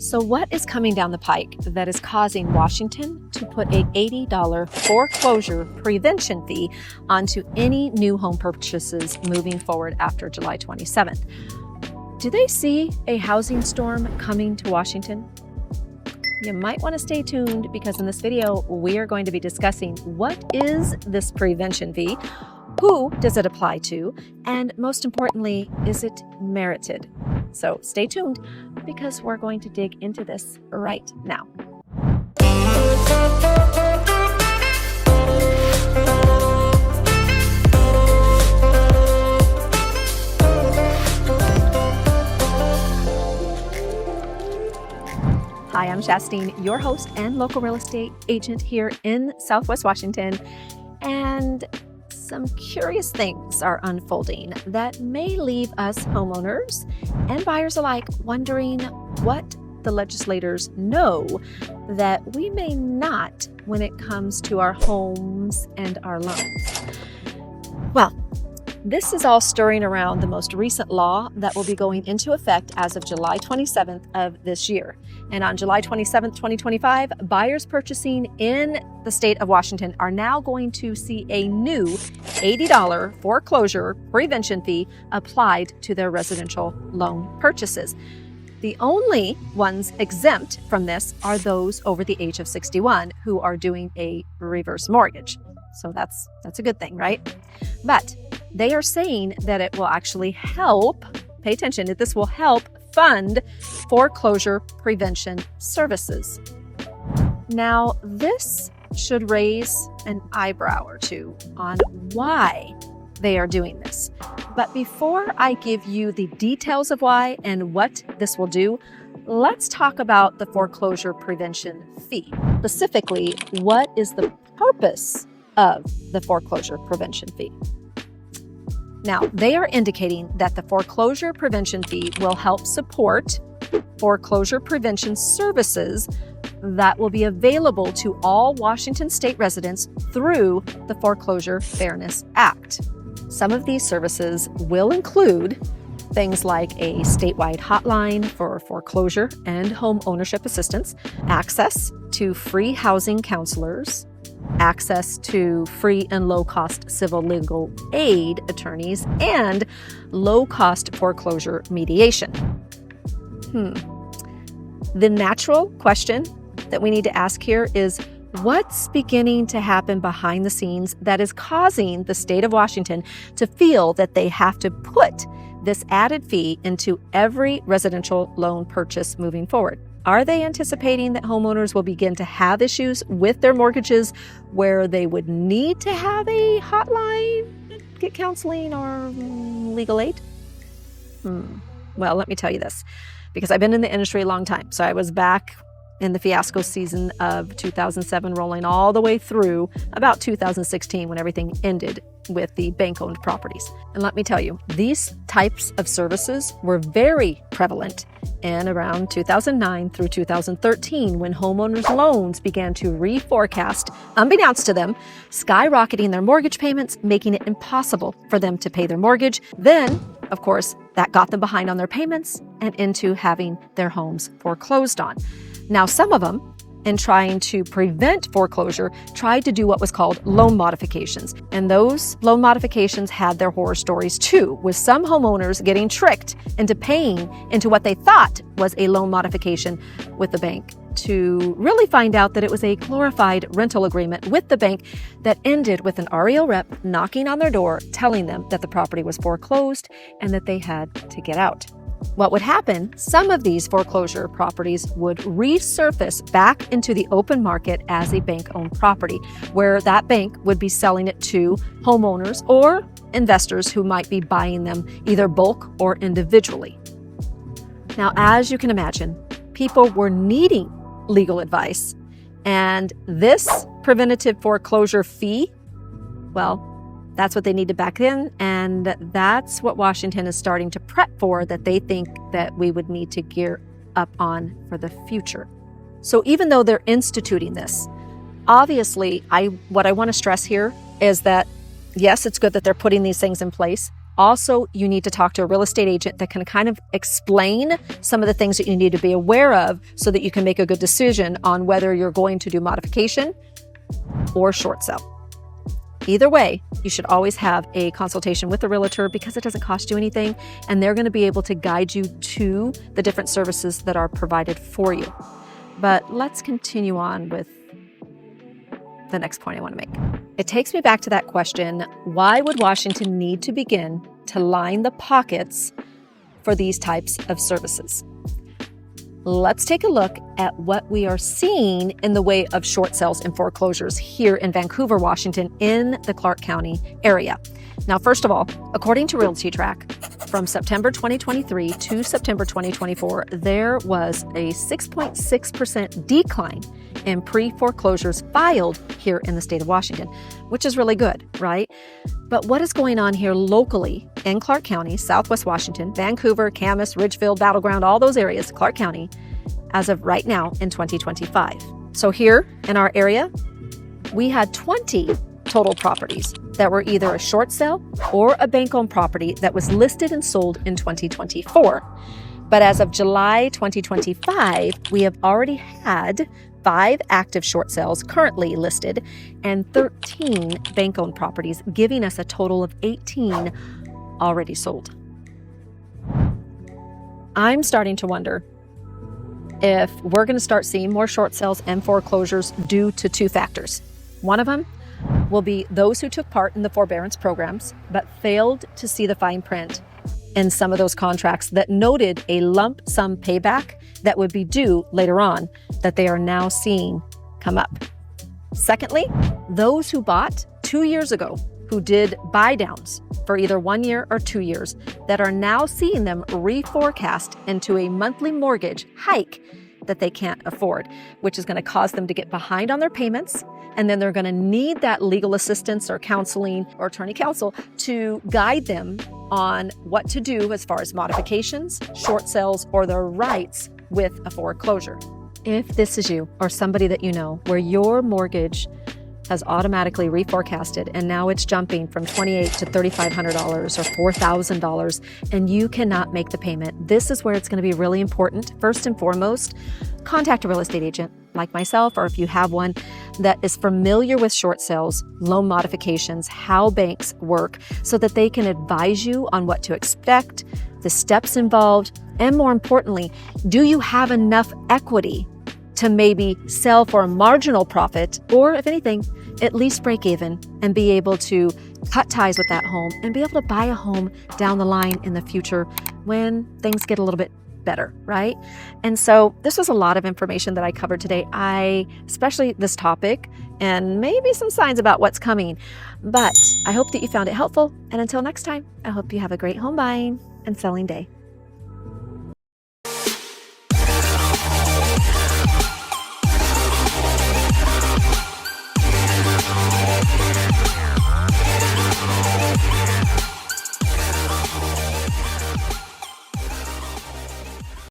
So what is coming down the pike that is causing Washington to put a $80 foreclosure prevention fee onto any new home purchases moving forward after July 27th? Do they see a housing storm coming to Washington? You might want to stay tuned because in this video, we are going to be discussing what is this prevention fee, who does it apply to, and most importantly, is it merited? So stay tuned because we're going to dig into this right now. Hi, I'm Shastine, your host and local real estate agent here in Southwest Washington. And some curious things are unfolding that may leave us homeowners and buyers alike wondering what the legislators know that we may not when it comes to our homes and our loans. Well, this is all stirring around the most recent law that will be going into effect as of July 27th of this year. And on July 27th, 2025, buyers purchasing in the state of Washington are now going to see a new $80 foreclosure prevention fee applied to their residential loan purchases. The only ones exempt from this are those over the age of 61 who are doing a reverse mortgage. So that's a good thing, right? But they are saying that it will actually help, pay attention, that this will help fund foreclosure prevention services. Now, this should raise an eyebrow or two on why they are doing this. But before I give you the details of why and what this will do, let's talk about the foreclosure prevention fee. Specifically, what is the purpose of the foreclosure prevention fee? Now, they are indicating that the foreclosure prevention fee will help support foreclosure prevention services that will be available to all Washington state residents through the Foreclosure Fairness Act. Some of these services will include things like a statewide hotline for foreclosure and home ownership assistance, access to free housing counselors, access to free and low-cost civil legal aid attorneys, and low-cost foreclosure mediation. The natural question that we need to ask here is, what's beginning to happen behind the scenes that is causing the state of Washington to feel that they have to put this added fee into every residential loan purchase moving forward? Are they anticipating that homeowners will begin to have issues with their mortgages where they would need to have a hotline, get counseling, or legal aid? Well, let me tell you this, because I've been in the industry a long time. So I was back in the fiasco season of 2007, rolling all the way through about 2016 when everything ended with the bank-owned properties. And let me tell you, these types of services were very prevalent in around 2009 through 2013 when homeowners' loans began to reforecast, unbeknownst to them, skyrocketing their mortgage payments, making it impossible for them to pay their mortgage. Then, of course, that got them behind on their payments and into having their homes foreclosed on. Now, some of them, in trying to prevent foreclosure, tried to do what was called loan modifications. And those loan modifications had their horror stories too, with some homeowners getting tricked into paying into what they thought was a loan modification with the bank, to really find out that it was a glorified rental agreement with the bank that ended with an REO rep knocking on their door, telling them that the property was foreclosed and that they had to get out. What would happen, some of these foreclosure properties would resurface back into the open market as a bank-owned property, where that bank would be selling it to homeowners or investors who might be buying them either bulk or individually. Now, as you can imagine, people were needing legal advice, and this preventative foreclosure fee, well, that's what they needed back then, and that's what Washington is starting to prep for, that they think that we would need to gear up on for the future. So even though they're instituting this, obviously, what I want to stress here is that, yes, it's good that they're putting these things in place, Also, you need to talk to a real estate agent that can kind of explain some of the things that you need to be aware of so that you can make a good decision on whether you're going to do modification or short sale. Either way, you should always have a consultation with a realtor because it doesn't cost you anything, and they're going to be able to guide you to the different services that are provided for you. But let's continue on with the next point I want to make. It takes me back to that question, why would Washington need to begin to line the pockets for these types of services? Let's take a look at what we are seeing in the way of short sales and foreclosures here in Vancouver, Washington, in the Clark County area. Now, first of all, according to Realty Track, from September 2023 to September 2024, there was a 6.6% decline in pre-foreclosures filed here in the state of Washington, which is really good, right? But what is going on here locally in Clark County, Southwest Washington, Vancouver, Camas, Ridgefield, Battleground, all those areas, Clark County, as of right now in 2025. So here in our area, we had 20 total properties that were either a short sale or a bank-owned property that was listed and sold in 2024. But as of July 2025, we have already had 5 active short sales currently listed and 13 bank-owned properties, giving us a total of 18 already sold. I'm starting to wonder if we're going to start seeing more short sales and foreclosures due to 2 factors. One of them will be those who took part in the forbearance programs but failed to see the fine print in some of those contracts that noted a lump sum payback that would be due later on that they are now seeing come up. Secondly, those who bought 2 years ago who did buy downs for either 1 year or 2 years that are now seeing them reforecast into a monthly mortgage hike that they can't afford, which is going to cause them to get behind on their payments. And then they're going to need that legal assistance or counseling or attorney counsel to guide them on what to do as far as modifications, short sales, or their rights with a foreclosure. If this is you or somebody that you know where your mortgage has automatically reforecasted and now it's jumping from $2,800 to $3,500 or $4,000 and you cannot make the payment, this is where it's going to be really important. First and foremost, contact a real estate agent like myself, or if you have one that is familiar with short sales, loan modifications, how banks work, so that they can advise you on what to expect, the steps involved, and more importantly, do you have enough equity to maybe sell for a marginal profit, or if anything, at least break even and be able to cut ties with that home and be able to buy a home down the line in the future when things get a little bit better, right? And so this was a lot of information that I covered today. Especially this topic and maybe some signs about what's coming, but I hope that you found it helpful. And until next time, I hope you have a great home buying and selling day.